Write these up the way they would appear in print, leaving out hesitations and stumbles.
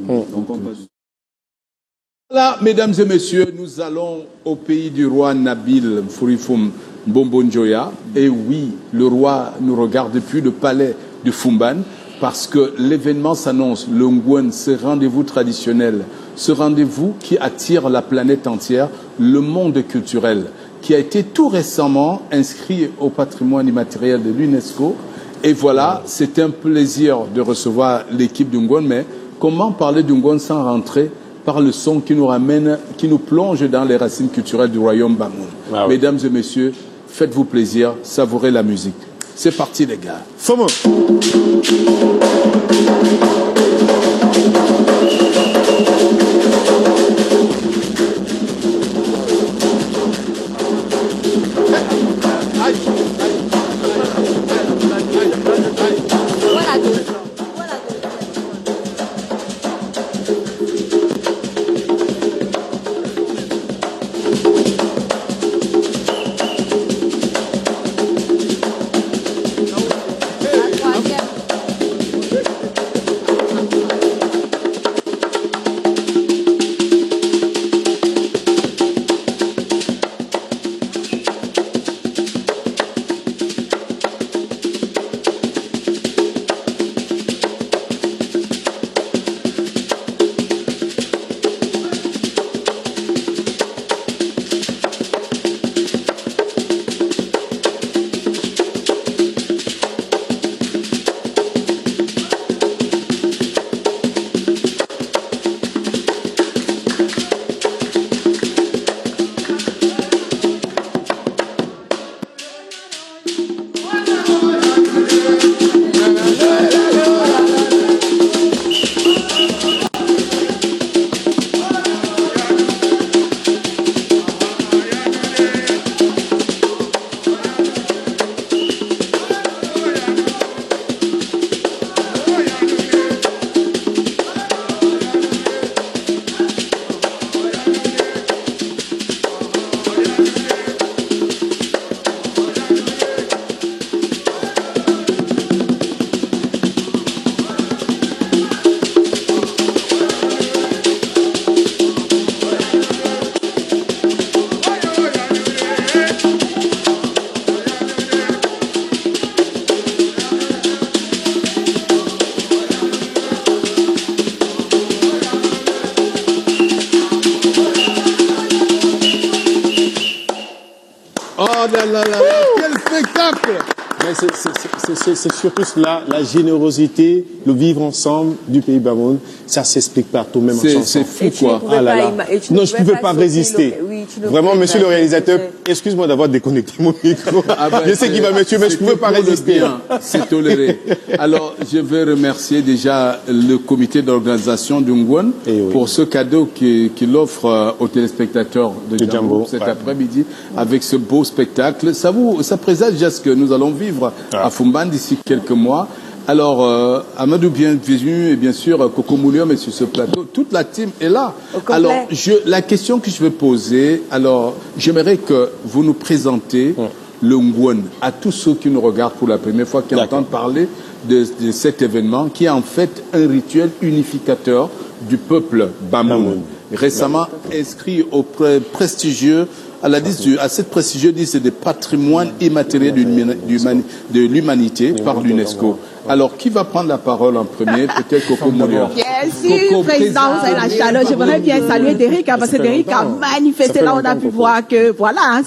Donc on passe. Voilà, mesdames et messieurs, nous allons au pays du roi Nabil Mfurifum Bombonjoya. Et oui, le roi ne regarde depuis le palais de Fumban parce que l'événement s'annonce, le Ngwen, ce rendez-vous traditionnel, ce rendez-vous qui attire la planète entière, le monde culturel, qui a été tout récemment inscrit au patrimoine immatériel de l'UNESCO. Et voilà, c'est un plaisir de recevoir l'équipe du Ngwen, mais comment parler du Ngwen sans rentrer par le son qui nous ramène, qui nous plonge dans les racines culturelles du royaume Bamoun. Ah oui. Mesdames et messieurs, faites-vous plaisir, savourez la musique. C'est parti les gars. Famo. Quel spectacle! Mais c'est surtout cela, la générosité, le vivre ensemble du pays Bamoun, ça s'explique partout, même en chanson. C'est fou, quoi. Ah là là. Non, je ne pouvais pas résister. Vraiment, monsieur le réalisateur, excuse-moi d'avoir déconnecté mon micro. Ah ben, je sais qu'il va me tuer, mais je ne pouvais pas résister. C'est toléré. Alors, je veux remercier déjà le comité d'organisation du Ngwen pour ce cadeau qu'il offre aux téléspectateurs de Jambo cet après-midi avec ce beau spectacle. Ça présage déjà ce que nous allons vivre à Fumban d'ici quelques mois. Alors, Amadou, bienvenue, et bien sûr, Coco Moulium est sur ce plateau. Toute la team est là. Alors, la question que je vais poser, alors, j'aimerais que vous nous présentez le Ngwen à tous ceux qui nous regardent pour la première fois, qui entendent parler de cet événement, qui est en fait un rituel unificateur du peuple Bamoun. Récemment inscrit au prestigieux, à cette prestigieuse liste des patrimoines immatériels de l'humanité par l'UNESCO. Alors, qui va prendre la parole en premier? Peut-être Coco Moulium. Bien sûr, président, vous avez la chaleur. J'aimerais bien saluer Derrick, parce que Derrick a manifesté là, on a pu voir que, voilà,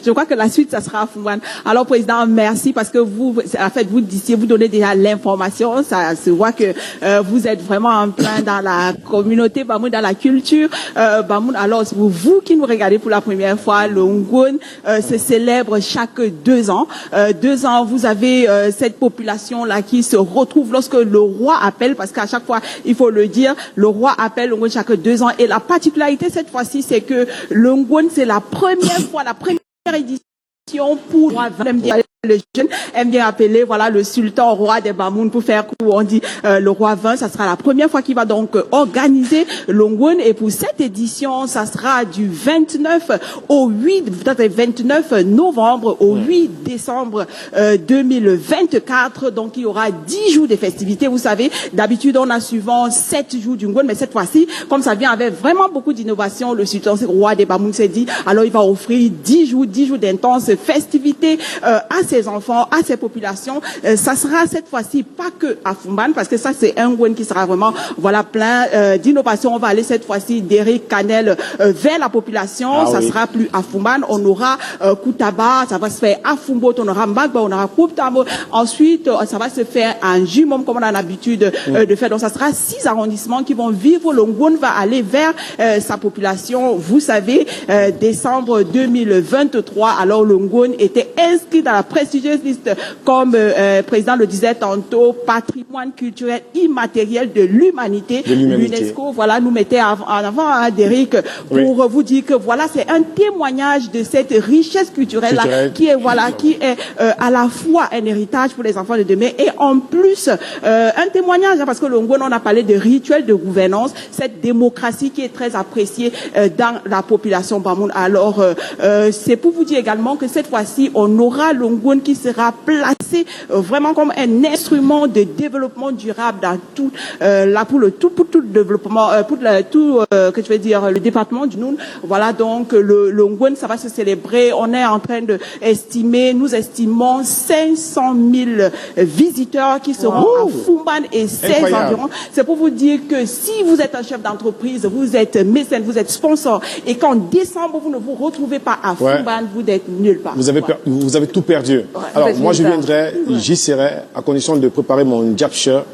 je crois que la suite, ça sera à Fumban. Alors, président, merci, parce que vous, en fait, vous disiez, vous donnez déjà l'information, ça se voit que vous êtes vraiment en plein dans la communauté Bamoun, dans la culture Bamoun. Alors, vous qui nous regardez pour la première fois, le Ngwen se célèbre chaque 2 ans. 2 ans, vous avez cette population-là qui se retrouve lorsque le roi appelle, parce qu'à chaque fois, il faut le dire, le roi appelle le Ngwen chaque 2 ans. Et la particularité cette fois-ci, c'est que le Ngwen, c'est la première fois, la première édition pour les jeunes aiment bien appeler, voilà, le sultan roi des Bamoun pour faire où on dit le roi 20. Ça sera la première fois qu'il va donc organiser le Ngwen. Et pour cette édition, ça sera du 29 au 29 novembre au 8 décembre 2024. Donc il y aura 10 jours de festivités. Vous savez, d'habitude on a souvent 7 jours du Ngwen, mais cette fois-ci, comme ça vient avec vraiment beaucoup d'innovation, le sultan roi des Bamoun s'est dit, alors il va offrir 10 jours d'intenses festivités à ses enfants, à ses populations. Ça sera cette fois-ci pas que à Fumban, parce que ça c'est un Ngwen qui sera vraiment, voilà, plein d'innovation. On va aller cette fois-ci d'Eric Canel vers la population. Ça sera plus à Fumban. On aura Koutaba, ça va se faire à Fumbot, on aura Mbagba, on aura Koutabo. Ensuite, ça va se faire en Jumom comme on a l'habitude de faire. Donc ça sera 6 arrondissements qui vont vivre. Le Ngwen va aller vers sa population. Vous savez, décembre 2023, alors le Ngwen était inscrit dans la prestigieuse liste, comme président le disait tantôt, patrimoine culturel immatériel de l'humanité. L'UNESCO, voilà, nous mettait en avant, hein, Derrick, pour vous dire que voilà, c'est un témoignage de cette richesse culturelle là, qui est voilà, qui est à la fois un héritage pour les enfants de demain et en plus un témoignage, hein, parce que le Ngwen, on a parlé de rituel de gouvernance, cette démocratie qui est très appréciée dans la population Bamoun. Alors c'est pour vous dire également que cette fois-ci, on aura le Ngwen qui sera placé vraiment comme un instrument de développement durable dans tout pour tout le développement, que je vais dire, le département du Noun. Voilà, donc le Ngwen, ça va se célébrer. On est en train de nous estimons 500 000 visiteurs qui seront à Fumban et 16 environ. C'est pour vous dire que si vous êtes un chef d'entreprise, vous êtes mécène, vous êtes sponsor, et qu'en décembre vous ne vous retrouvez pas à Fumban, vous n'êtes nulle part. Vous avez tout perdu. Alors moi je viendrai, j'y serai à condition de préparer mon japsha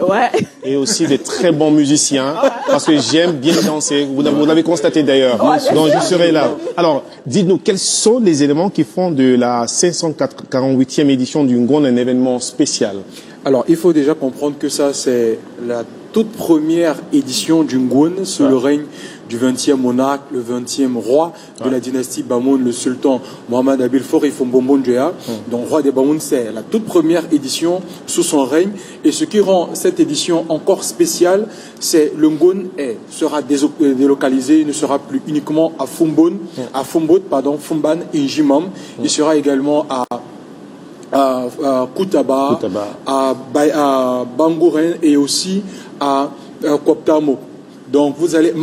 et aussi des très bons musiciens parce que j'aime bien danser. Vous l'avez constaté d'ailleurs. Donc je serai là. Alors dites-nous quels sont les éléments qui font de la 548e édition du Ngwen un événement spécial. Alors il faut déjà comprendre que ça c'est la toute première édition du Ngwen sous le règne du 20e monarque, le 20e roi de la dynastie Bamoun, le sultan Mohamed Abil Fori Fombombon Djea. Donc roi des Bamoun, c'est la toute première édition sous son règne. Et ce qui rend cette édition encore spéciale, c'est le Ngwen sera délocalisé, il ne sera plus uniquement à Fumban et Jimam. Il sera également à Koutaba, à Bangouren et aussi à Koptamo. Donc vous avez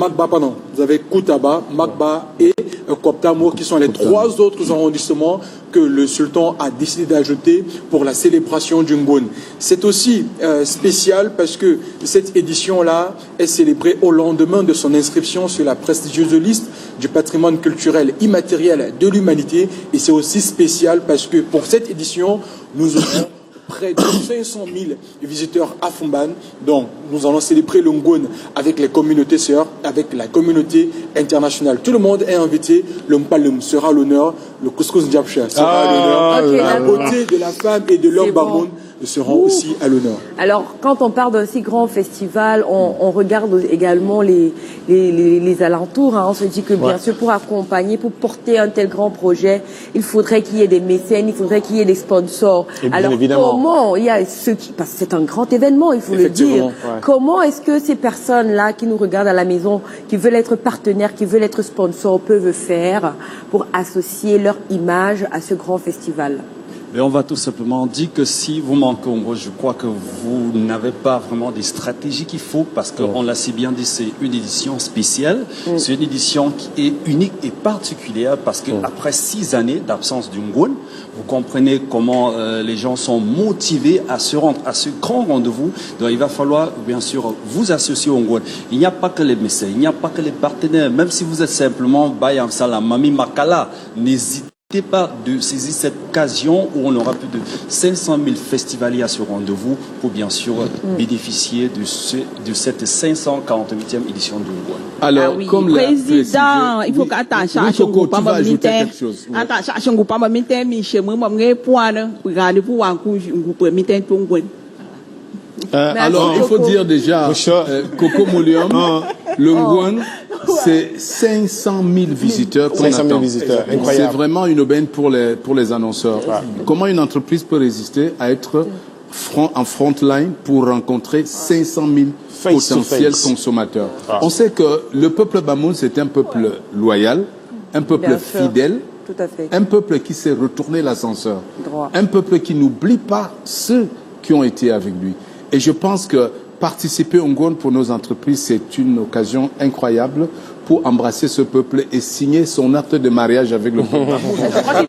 Koutaba, Magba et Koptamo qui sont les 3 autres arrondissements que le sultan a décidé d'ajouter pour la célébration du Ngwen. C'est aussi spécial parce que cette édition-là est célébrée au lendemain de son inscription sur la prestigieuse liste du patrimoine culturel immatériel de l'humanité. Et c'est aussi spécial parce que pour cette édition, nous aurons près de 500 000 visiteurs à Fumban. Donc, nous allons célébrer le Ngwen avec les communautés sœurs, avec la communauté internationale. Tout le monde est invité. Le Mpalum sera à l'honneur. Le Couscous Ndiapcha sera à l'honneur. La beauté de la femme et de l'homme Bamoun seront aussi à l'honneur. Alors, quand on parle d'un si grand festival, on regarde également les alentours. Hein. On se dit que bien sûr, pour accompagner, pour porter un tel grand projet, il faudrait qu'il y ait des mécènes, il faudrait qu'il y ait des sponsors. Alors, comment il y a parce que c'est un grand événement, il faut le dire. Comment est-ce que ces personnes-là qui nous regardent à la maison, qui veulent être partenaires, qui veulent être sponsors, peuvent faire pour associer leur image à ce grand festival? Et on va tout simplement dire que si vous manquez, je crois que vous n'avez pas vraiment des stratégies qu'il faut, parce qu'on l'a si bien dit, c'est une édition spéciale, c'est une édition qui est unique et particulière, parce qu'après 6 années d'absence du Ngwen, vous comprenez comment les gens sont motivés à se rendre à ce grand rendez-vous. Donc il va falloir bien sûr vous associer au Ngwen. Il n'y a pas que les mécènes, il n'y a pas que les partenaires, même si vous êtes simplement Bayam Salam, Mami Makala, n'hésitez pas de saisir cette occasion où on aura plus de 500 000 festivaliers à ce rendez-vous pour bien sûr bénéficier de cette 548e édition du Ngwen. Alors, comme le président, il faut qu'attention à alors, il faut dire déjà, Coco Moulium, le Ngwen, c'est 500 000 visiteurs qu'on 500 000 attend. visiteurs, incroyable. C'est vraiment une aubaine pour les annonceurs. Comment une entreprise peut résister à être en front line pour rencontrer 500 000 potentiels consommateurs? On sait que le peuple Bamoun, c'est un peuple loyal, un peuple fidèle, tout à fait. Un peuple qui sait retourner l'ascenseur, un peuple qui n'oublie pas ceux qui ont été avec lui. Et je pense que participer au Ngouane pour nos entreprises, c'est une occasion incroyable pour embrasser ce peuple et signer son acte de mariage avec le peuple.